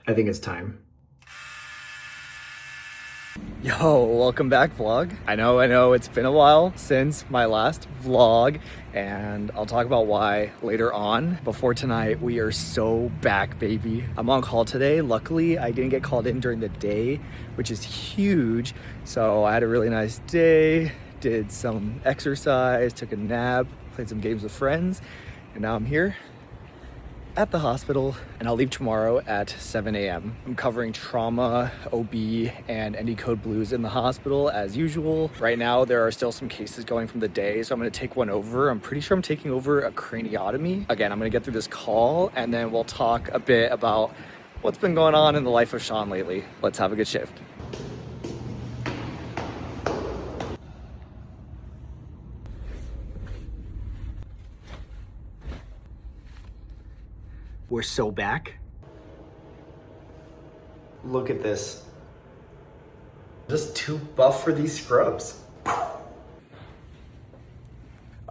I think it's time. Yo, welcome back, vlog. I know it's been a while since my last vlog, and I'll talk about why later on. Before tonight, we are so back, baby. I'm on call today. Luckily, I didn't get called in during the day, which is huge. So I had a really nice day, did some exercise, took a nap, played some games with friends, and now I'm here at the hospital, and I'll leave tomorrow at 7 a.m. I'm covering trauma, OB, and any code blues in the hospital as usual. Right now, there are still some cases going from the day, so I'm gonna take one over. I'm pretty sure I'm taking over a craniotomy. Again, I'm gonna get through this call, and then we'll talk a bit about what's been going on in the life of Sean lately. Let's have a good shift. We're so back. Look at this. Just too buff for these scrubs. All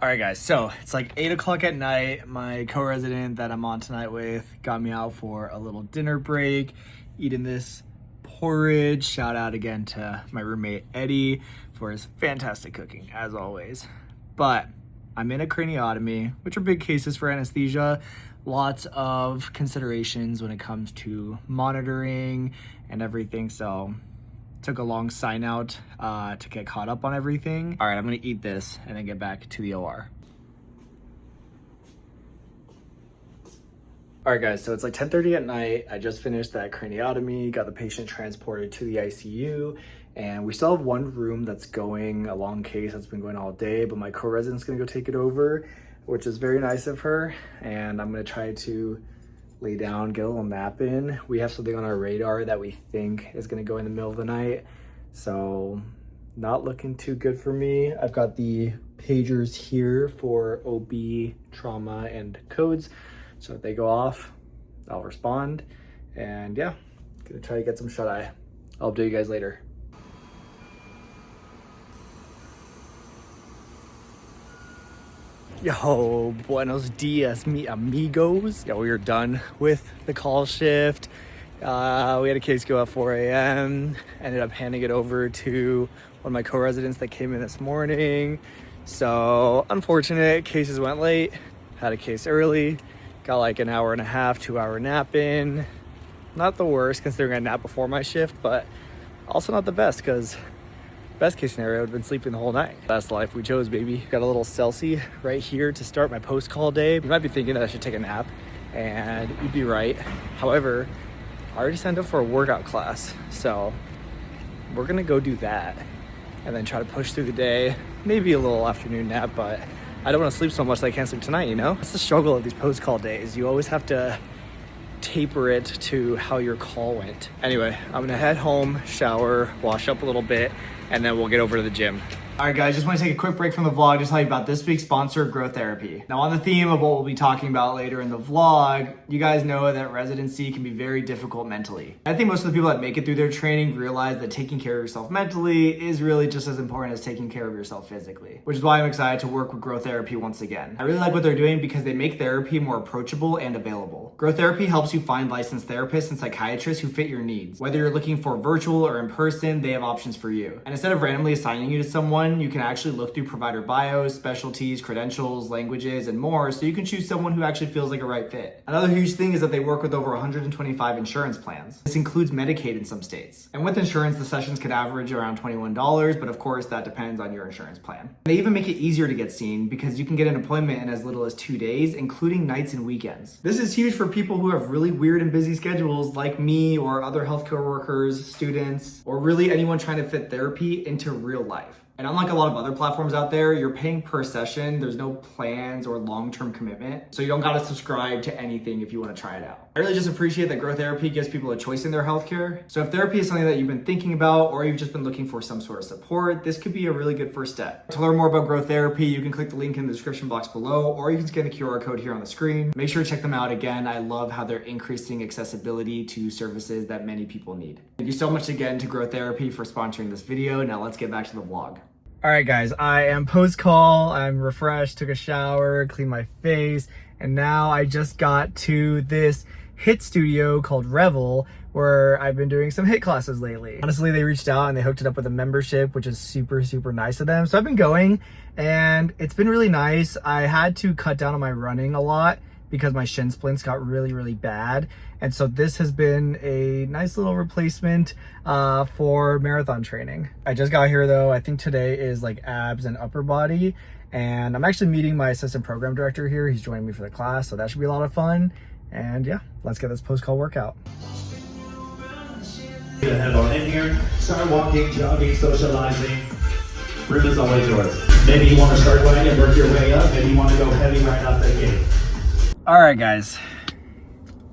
right, guys, so it's like 8 o'clock at night. My co-resident that I'm on tonight with got me out for a little dinner break, eating this porridge. Shout out again to my roommate Eddie for his fantastic cooking, as always. But I'm in a craniotomy, which are big cases for anesthesia. Lots of considerations when it comes to monitoring and everything. So took a long sign out to get caught up on everything. All right, I'm gonna eat this and then get back to the OR. All right, guys, so it's like 10:30 at night. I just finished that craniotomy, got the patient transported to the ICU, and we still have one room that's going, a long case that's been going all day, but my co-resident's gonna go take it over, which is very nice of her. And I'm gonna try to lay down, get a little nap in. We have something on our radar that we think is gonna go in the middle of the night. So not looking too good for me. I've got the pagers here for OB, trauma, and codes. So if they go off, I'll respond. And yeah, gonna try to get some shut-eye. I'll update you guys later. Yo, buenos dias, mi amigos. Yeah, we are done with the call shift. We had a case go at 4 a.m. Ended up handing it over to one of my co-residents that came in this morning. So unfortunate, cases went late. Had a case early. Got like an hour and a half, 2-hour nap in. Not the worst considering I napped before my shift, but also not the best because best case scenario, I've been sleeping the whole night. That's the life we chose, baby. Got a little Celsi right here to start my post-call day. You might be thinking that I should take a nap, and you'd be right. However, I already signed up for a workout class, so we're gonna go do that and then try to push through the day. Maybe a little afternoon nap, but I don't want to sleep so much that I can't sleep tonight, you know? That's the struggle of these post-call days. You always have to taper it to how your call went. Anyway, I'm gonna head home, shower, wash up a little bit, and then we'll get over to the gym. All right, guys, just want to take a quick break from the vlog to tell you about this week's sponsor, Growth Therapy. Now, on the theme of what we'll be talking about later in the vlog, you guys know that residency can be very difficult mentally. I think most of the people that make it through their training realize that taking care of yourself mentally is really just as important as taking care of yourself physically, which is why I'm excited to work with Growth Therapy once again. I really like what they're doing because they make therapy more approachable and available. Growth Therapy helps you find licensed therapists and psychiatrists who fit your needs. Whether you're looking for virtual or in person, they have options for you. And instead of randomly assigning you to someone, you can actually look through provider bios, specialties, credentials, languages, and more, so you can choose someone who actually feels like a right fit. Another huge thing is that they work with over 125 insurance plans. This includes Medicaid in some states. And with insurance, the sessions could average around $21, but of course that depends on your insurance plan. They even make it easier to get seen because you can get an appointment in as little as 2 days, including nights and weekends. This is huge for people who have really weird and busy schedules like me or other healthcare workers, students, or really anyone trying to fit therapy into real life. And unlike a lot of other platforms out there, you're paying per session. There's no plans or long-term commitment. So you don't gotta subscribe to anything if you wanna try it out. I really just appreciate that Growth Therapy gives people a choice in their healthcare. So if therapy is something that you've been thinking about or you've just been looking for some sort of support, this could be a really good first step. To learn more about Growth Therapy, you can click the link in the description box below, or you can scan the QR code here on the screen. Make sure to check them out again. I love how they're increasing accessibility to services that many people need. Thank you so much again to Growth Therapy for sponsoring this video. Now let's get back to the vlog. All right, guys, I am post-call. I'm refreshed, took a shower, cleaned my face, and now I just got to this HIT studio called Revel, where I've been doing some HIT classes lately. Honestly, they reached out and they hooked it up with a membership, which is super, super nice of them. So I've been going and it's been really nice. I had to cut down on my running a lot because my shin splints got really, really bad. And so this has been a nice little replacement for marathon training. I just got here though. I think today is like abs and upper body. And I'm actually meeting my assistant program director here. He's joining me for the class, so that should be a lot of fun. And yeah, let's get this post-call workout. Head on in here, start walking, jogging, socializing. Room is always yours. Maybe you want to start running and work your way up. Maybe you want to go heavy right off the gate. All right, guys,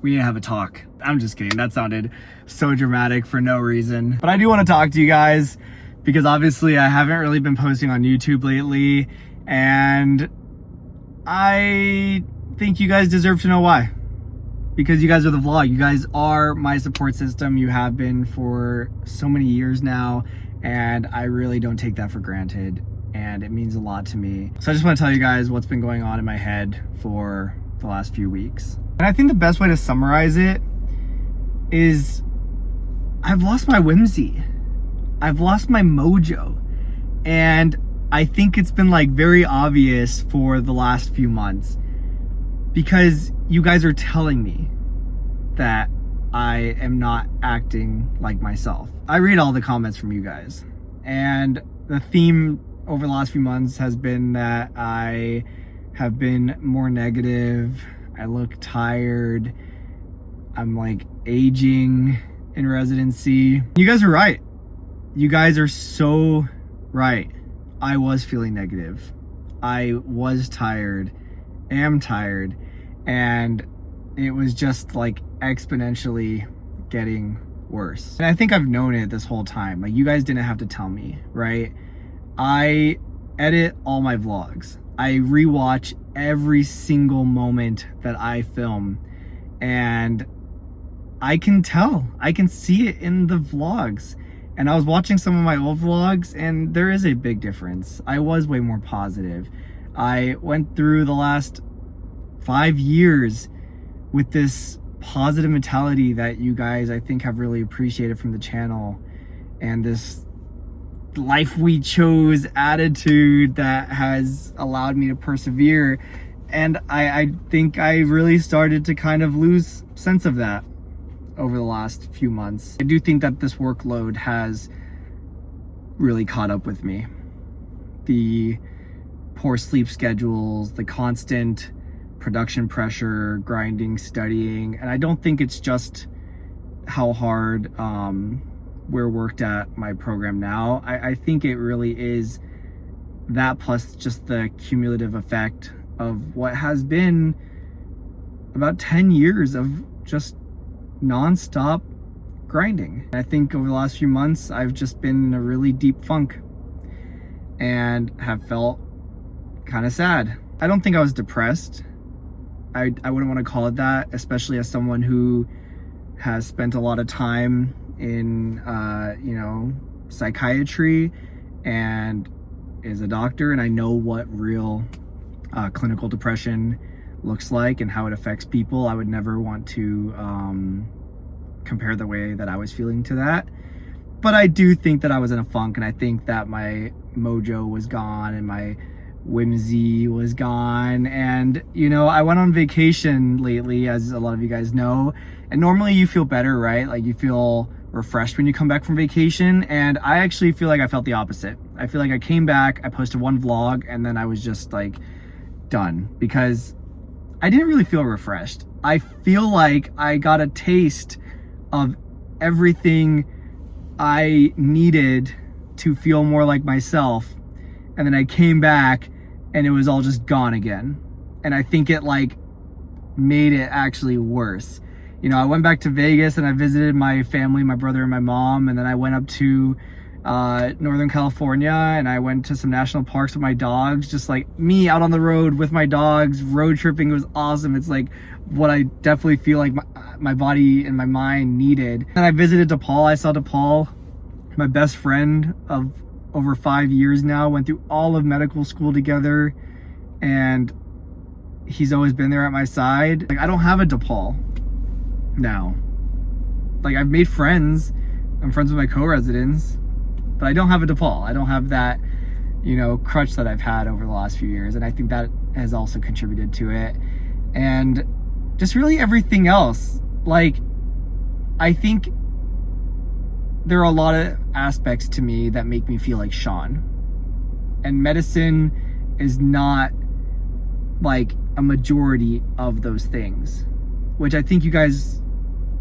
we need to have a talk. I'm just kidding. That sounded so dramatic for no reason. But I do want to talk to you guys because obviously I haven't really been posting on YouTube lately, and I think you guys deserve to know why. Because you guys are the vlog. You guys are my support system. You have been for so many years now, and I really don't take that for granted, and it means a lot to me. So I just want to tell you guys what's been going on in my head for the last few weeks. And I think the best way to summarize it is I've lost my whimsy. I've lost my mojo. And I think it's been like very obvious for the last few months because you guys are telling me that I am not acting like myself. I read all the comments from you guys, and the theme over the last few months has been that I have been more negative. I look tired. I'm like aging in residency. You guys are right. You guys are so right. I was feeling negative. I was tired, am tired, and it was just like exponentially getting worse. And I think I've known it this whole time. Like, you guys didn't have to tell me, right? I edit all my vlogs. I rewatch every single moment that I film, and I can tell, I can see it in the vlogs. And I was watching some of my old vlogs, and there is a big difference. I was way more positive. I went through the last 5 years with this positive mentality that you guys, I think, have really appreciated from the channel, and this life we chose attitude that has allowed me to persevere. And I think I really started to kind of lose sense of that over the last few months. I do think that this workload has really caught up with me. The poor sleep schedules, the constant production pressure, grinding, studying, and I don't think it's just how hard we're worked at my program now. I think it really is that, plus just the cumulative effect of what has been about 10 years of just non-stop grinding. I think over the last few months I've just been in a really deep funk and have felt kind of sad. I don't think I was depressed. I wouldn't want to call it that, especially as someone who has spent a lot of time in psychiatry and is a doctor, and I know what real clinical depression looks like and how it affects people. I would never want to compare the way that I was feeling to that, but I do think that I was in a funk, and I think that my mojo was gone and my whimsy was gone. And I went on vacation lately, as a lot of you guys know, and normally you feel better, right? Like, you feel refreshed when you come back from vacation, and I actually feel like I felt the opposite. I feel like I came back, I posted one vlog, and then I was just like done, because I didn't really feel refreshed. I feel like I got a taste of everything I needed to feel more like myself, and then I came back and it was all just gone again. And I think it like made it actually worse. I went back to Vegas and I visited my family, my brother and my mom, and then I went up to Northern California, and I went to some national parks with my dogs, just like me out on the road with my dogs, road tripping. It was awesome. It's like what I definitely feel like my body and my mind needed. And I visited DePaul. I saw DePaul, my best friend of over 5 years now, went through all of medical school together, and he's always been there at my side. Like, I don't have a DePaul. now. Like, I've made friends. I'm friends with my co-residents, but I don't have a DePaul. I don't have that, crutch that I've had over the last few years. And I think that has also contributed to it. And just really everything else. Like, I think there are a lot of aspects to me that make me feel like Sean. And medicine is not like a majority of those things, which I think you guys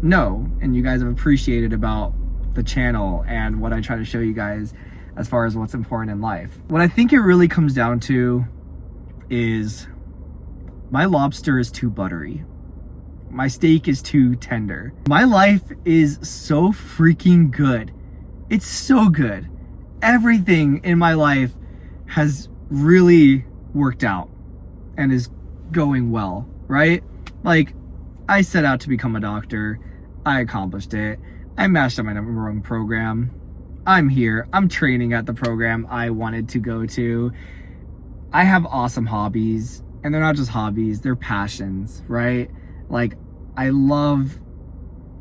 know and you guys have appreciated about the channel and what I try to show you guys as far as what's important in life. What I think it really comes down to is my lobster is too buttery. My steak is too tender. My life is so freaking good. It's so good. Everything in my life has really worked out and is going well, right? Like, I set out to become a doctor. I accomplished it. I matched on my number one program. I'm here. I'm training at the program I wanted to go to. I have awesome hobbies, and they're not just hobbies, they're passions, right? Like, I love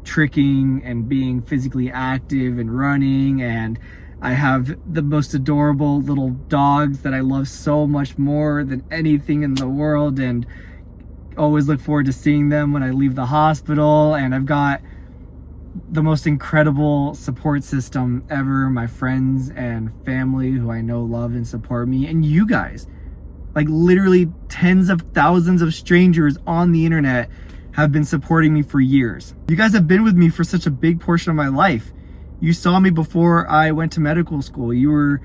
tricking and being physically active and running, and I have the most adorable little dogs that I love so much more than anything in the world, and always look forward to seeing them when I leave the hospital. And I've got the most incredible support system ever, my friends and family who I know love and support me, and you guys, like literally tens of thousands of strangers on the internet have been supporting me for years. You guys have been with me for such a big portion of my life. You saw me before I went to medical school. You were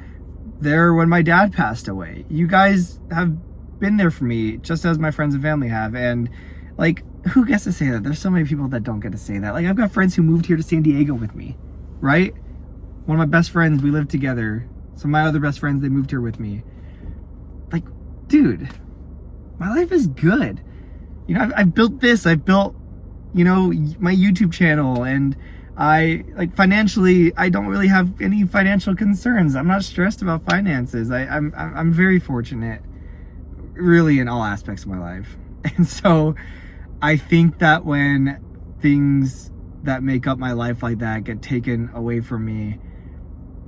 there when my dad passed away. You guys have been there for me just as my friends and family have. And like, who gets to say that? There's so many people that don't get to say that. Like, I've got friends who moved here to San Diego with me, right? One of my best friends, we lived together. Some of my other best friends, they moved here with me. Like, dude, my life is good. I've built this, I've built, my YouTube channel, and financially, I don't really have any financial concerns. I'm not stressed about finances. I'm very fortunate, really, in all aspects of my life. And so I think that when things that make up my life like that get taken away from me,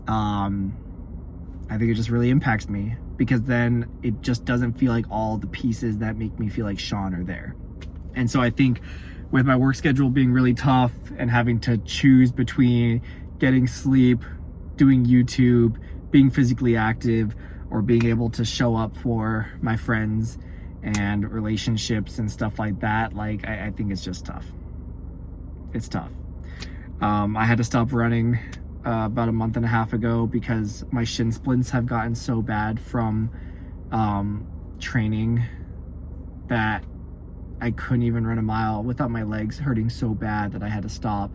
I think it just really impacts me, because then it just doesn't feel like all the pieces that make me feel like Sean are there. And so I think with my work schedule being really tough and having to choose between getting sleep, doing YouTube, being physically active, or being able to show up for my friends and relationships and stuff like that, like, I think it's just tough. It's tough. I had to stop running about a month and a half ago because my shin splints have gotten so bad from training that I couldn't even run a mile without my legs hurting so bad that I had to stop.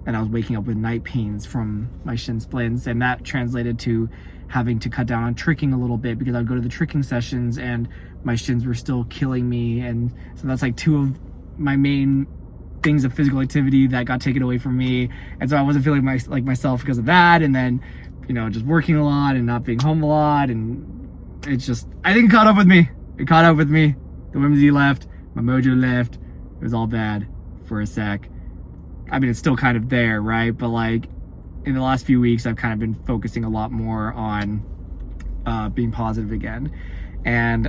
And I was waking up with night pains from my shin splints, and that translated to having to cut down on tricking a little bit, because I'd go to the tricking sessions and my shins were still killing me. And so that's like two of my main things of physical activity that got taken away from me. And so I wasn't feeling like myself because of that. And then, just working a lot and not being home a lot. And it's just, I think it caught up with me. It caught up with me. The whimsy left, my mojo left. It was all bad for a sec. I mean, it's still kind of there, right? But like, in the last few weeks, I've kind of been focusing a lot more on being positive again. And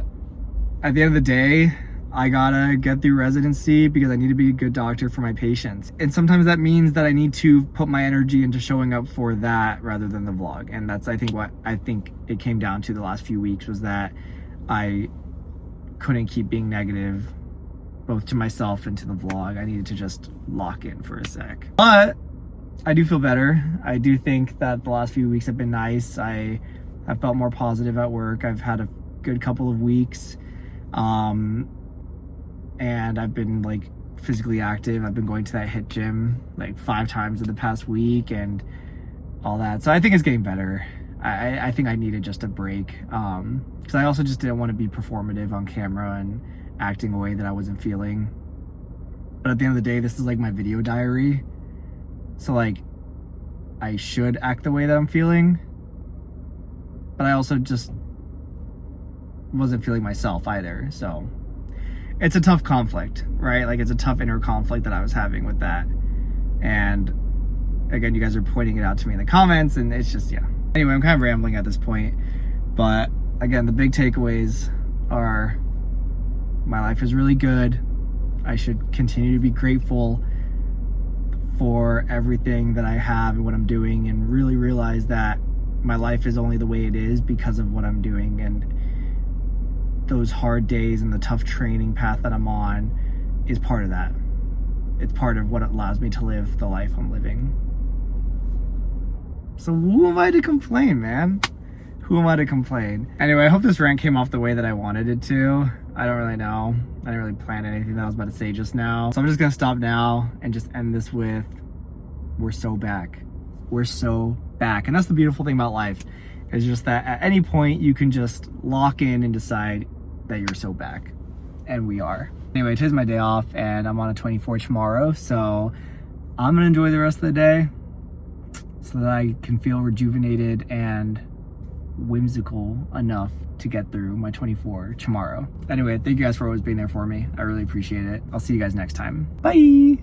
at the end of the day, I gotta get through residency because I need to be a good doctor for my patients. And sometimes that means that I need to put my energy into showing up for that rather than the vlog. And that's, I think, what I think it came down to the last few weeks, was that I couldn't keep being negative, both to myself and to the vlog. I needed to just lock in for a sec. But I do feel better. I do think that the last few weeks have been nice. I have felt more positive at work. I've had a good couple of weeks. And I've been like physically active. I've been going to that HIIT gym like 5 times in the past week and all that. So I think it's getting better. I think I needed just a break. Because I also just didn't want to be performative on camera and acting a way that I wasn't feeling. But at the end of the day, this is like my video diary. So like, I should act the way that I'm feeling. But I also just wasn't feeling myself either. So it's a tough conflict, right? Like, it's a tough inner conflict that I was having with that. And again, you guys are pointing it out to me in the comments, and it's just, yeah. Anyway, I'm kind of rambling at this point, but again, the big takeaways are my life is really good. I should continue to be grateful for everything that I have and what I'm doing, and really realize that my life is only the way it is because of what I'm doing, and those hard days and the tough training path that I'm on is part of that. It's part of what allows me to live the life I'm living. So who am I to complain, man? Who am I to complain? Anyway, I hope this rant came off the way that I wanted it to. I don't really know. I didn't really plan anything that I was about to say just now. So I'm just gonna stop now and just end this with, we're so back. We're so back. And that's the beautiful thing about life, is just that at any point you can just lock in and decide that you're so back. And we are. Anyway, today's my day off and I'm on a 24 tomorrow. So I'm gonna enjoy the rest of the day so that I can feel rejuvenated and whimsical enough to get through my 24 tomorrow. Anyway, thank you guys for always being there for me. I really appreciate it. I'll see you guys next time. Bye.